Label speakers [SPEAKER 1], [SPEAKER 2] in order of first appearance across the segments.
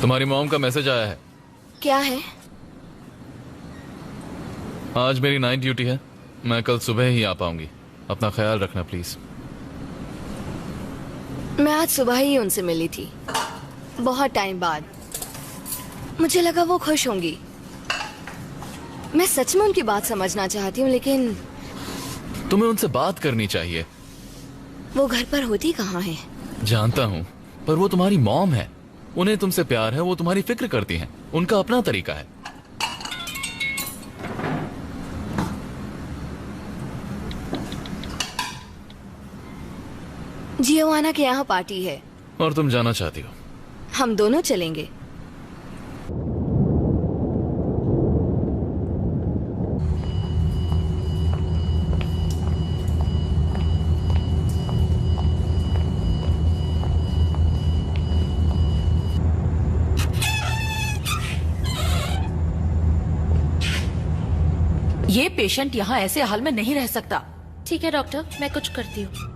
[SPEAKER 1] तुम्हारी मॉम का मैसेज आया है।
[SPEAKER 2] क्या है?
[SPEAKER 1] आज मेरी नाइट ड्यूटी है, मैं कल सुबह ही आ पाऊंगी। अपना ख्याल रखना प्लीज।
[SPEAKER 2] मैं आज सुबह ही उनसे मिली थी, बहुत टाइम बाद। मुझे लगा वो खुश होंगी। मैं सच में उनकी बात समझना चाहती हूँ, लेकिन
[SPEAKER 1] तुम्हें उनसे बात करनी चाहिए।
[SPEAKER 2] वो घर पर होती कहाँ है?
[SPEAKER 1] जानता हूँ, पर वो तुम्हारी मॉम है। उन्हें तुमसे प्यार है, वो तुम्हारी फिक्र करती हैं। उनका अपना तरीका है।
[SPEAKER 2] जियोवाना के यहाँ पार्टी है
[SPEAKER 1] और तुम जाना चाहती हो?
[SPEAKER 2] हम दोनों चलेंगे।
[SPEAKER 3] ये पेशेंट यहाँ ऐसे हाल में नहीं रह सकता।
[SPEAKER 4] ठीक है डॉक्टर, मैं कुछ करती हूँ।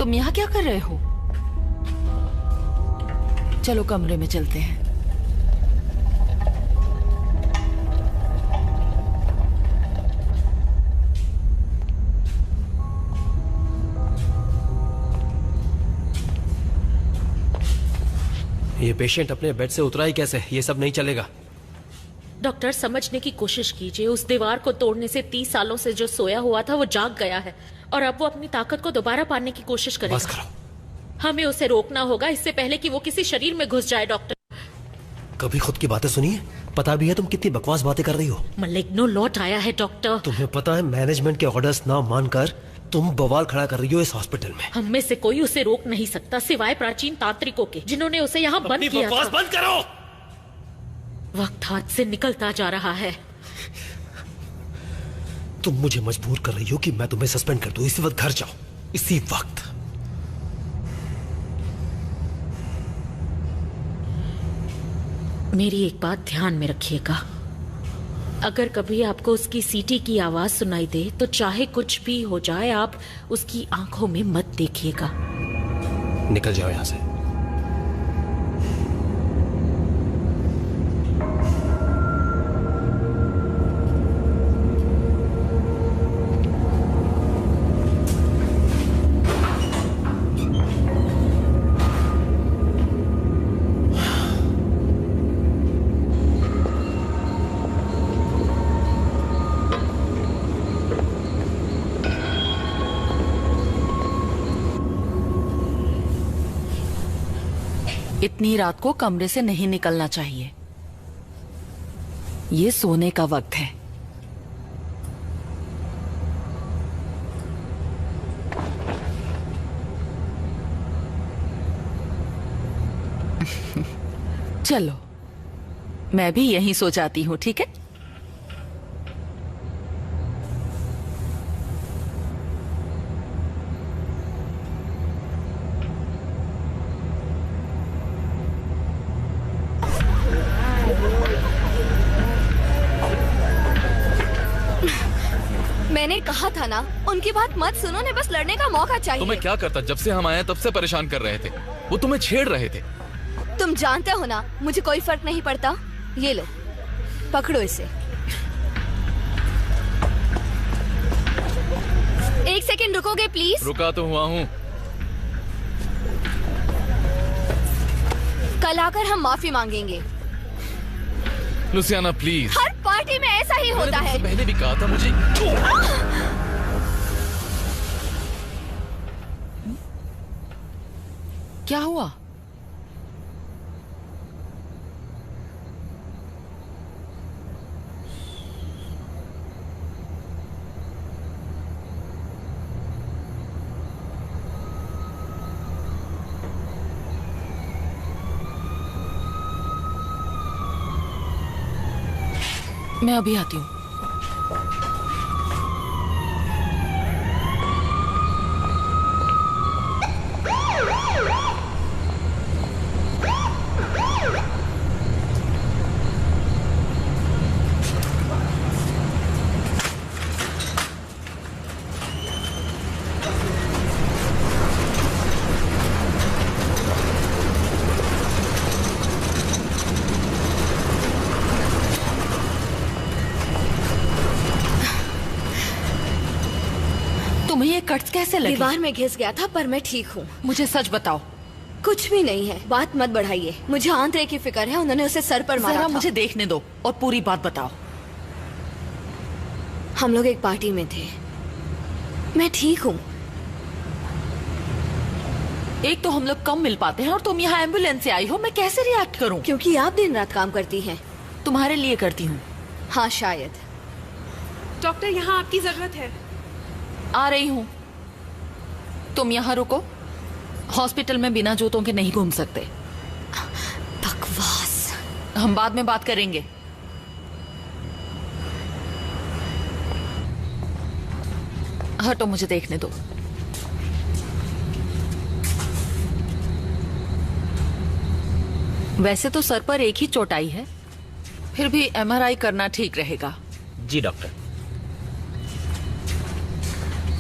[SPEAKER 3] तुम यहाँ क्या कर रहे हो? चलो कमरे में चलते हैं।
[SPEAKER 5] ये पेशेंट अपने बेड से उतरा ही कैसे? ये सब नहीं चलेगा।
[SPEAKER 4] डॉक्टर, समझने की कोशिश कीजिए। उस दीवार को तोड़ने से 30 सालों से जो सोया हुआ था वो जाग गया है और अब वो अपनी ताकत को दोबारा पाने की कोशिश
[SPEAKER 5] बस
[SPEAKER 4] करेगा।
[SPEAKER 5] करो।
[SPEAKER 4] हमें उसे रोकना होगा इससे पहले कि वो किसी शरीर में घुस जाए। डॉक्टर,
[SPEAKER 5] कभी खुद की बातें सुनी है? पता भी है तुम कितनी बकवास बातें कर रही हो।
[SPEAKER 4] मलिग्नो लौट आया है डॉक्टर।
[SPEAKER 5] तुम्हें पता है मैनेजमेंट के ऑर्डर्स ना मानकर तुम बवाल खड़ा कर रही हो इस हॉस्पिटल में।
[SPEAKER 4] हम में से कोई उसे रोक नहीं सकता सिवाय प्राचीन तांत्रिकों के, जिन्होंने उसे यहाँ बंद किया
[SPEAKER 5] बकवास
[SPEAKER 4] था।
[SPEAKER 5] बंद करो।
[SPEAKER 4] वक्त हाथ से निकलता जा रहा है।
[SPEAKER 5] तुम मुझे मजबूर कर रही हो कि मैं तुम्हें सस्पेंड कर दूं। इसी वक्त घर जाओ, इसी वक्त।
[SPEAKER 4] मेरी एक बात ध्यान में रखिएगा, अगर कभी आपको उसकी सीटी की आवाज सुनाई दे तो चाहे कुछ भी हो जाए आप उसकी आंखों में मत देखिएगा।
[SPEAKER 5] निकल जाओ यहां से।
[SPEAKER 3] इतनी रात को कमरे से नहीं निकलना चाहिए। ये सोने का वक्त है। चलो मैं भी यहीं सो जाती हूँ, ठीक है?
[SPEAKER 2] मैंने कहा था ना, उनकी बात मत सुनो, उन्हें बस लड़ने का मौका चाहिए।
[SPEAKER 1] तुम्हें क्या करता? जब से हम आए तब से परेशान कर रहे थे। वो तुम्हें छेड़ रहे थे।
[SPEAKER 2] तुम जानते हो ना, मुझे कोई फर्क नहीं पड़ता। ये लो, पकड़ो इसे। एक सेकंड रुकोगे प्लीज?
[SPEAKER 1] रुका तो हुआ हूँ।
[SPEAKER 2] कल आकर हम माफी मांगेंगे।
[SPEAKER 1] Louisiana please.
[SPEAKER 2] हर पार्टी में ऐसा ही होता है।
[SPEAKER 1] पहले भी कहा था मुझे।
[SPEAKER 3] क्या हुआ? मैं अभी आती हूँ। तुम्हें ये कट्स कैसे लगे?
[SPEAKER 2] दीवार में घिस गया था, पर मैं ठीक हूँ।
[SPEAKER 3] मुझे सच बताओ।
[SPEAKER 2] कुछ भी नहीं है, बात मत बढ़ाइए। मुझे आंतरे की फिक्र है, उन्होंने उसे सर पर मारा
[SPEAKER 3] जरा
[SPEAKER 2] था।
[SPEAKER 3] मुझे देखने दो और पूरी बात बताओ।
[SPEAKER 2] हम लोग एक पार्टी में थे। मैं ठीक हूँ।
[SPEAKER 3] एक तो हम लोग कम मिल पाते हैं और तुम यहाँ एम्बुलेंस से आई हो। मैं कैसे रिएक्ट करूँ?
[SPEAKER 2] क्योंकि आप दिन रात काम करती हैं।
[SPEAKER 3] तुम्हारे लिए करती हूँ।
[SPEAKER 2] हाँ शायद।
[SPEAKER 6] डॉक्टर, यहाँ आपकी जरूरत है।
[SPEAKER 3] आ रही हूँ। तुम यहाँ रुको। हॉस्पिटल में बिना जूतों के नहीं घूम सकते।
[SPEAKER 2] बकवास।
[SPEAKER 3] हम बाद में बात करेंगे। हटो, मुझे देखने दो। वैसे तो सर पर एक ही चोट आई है, फिर भी एमआरआई करना ठीक रहेगा।
[SPEAKER 5] जी डॉक्टर।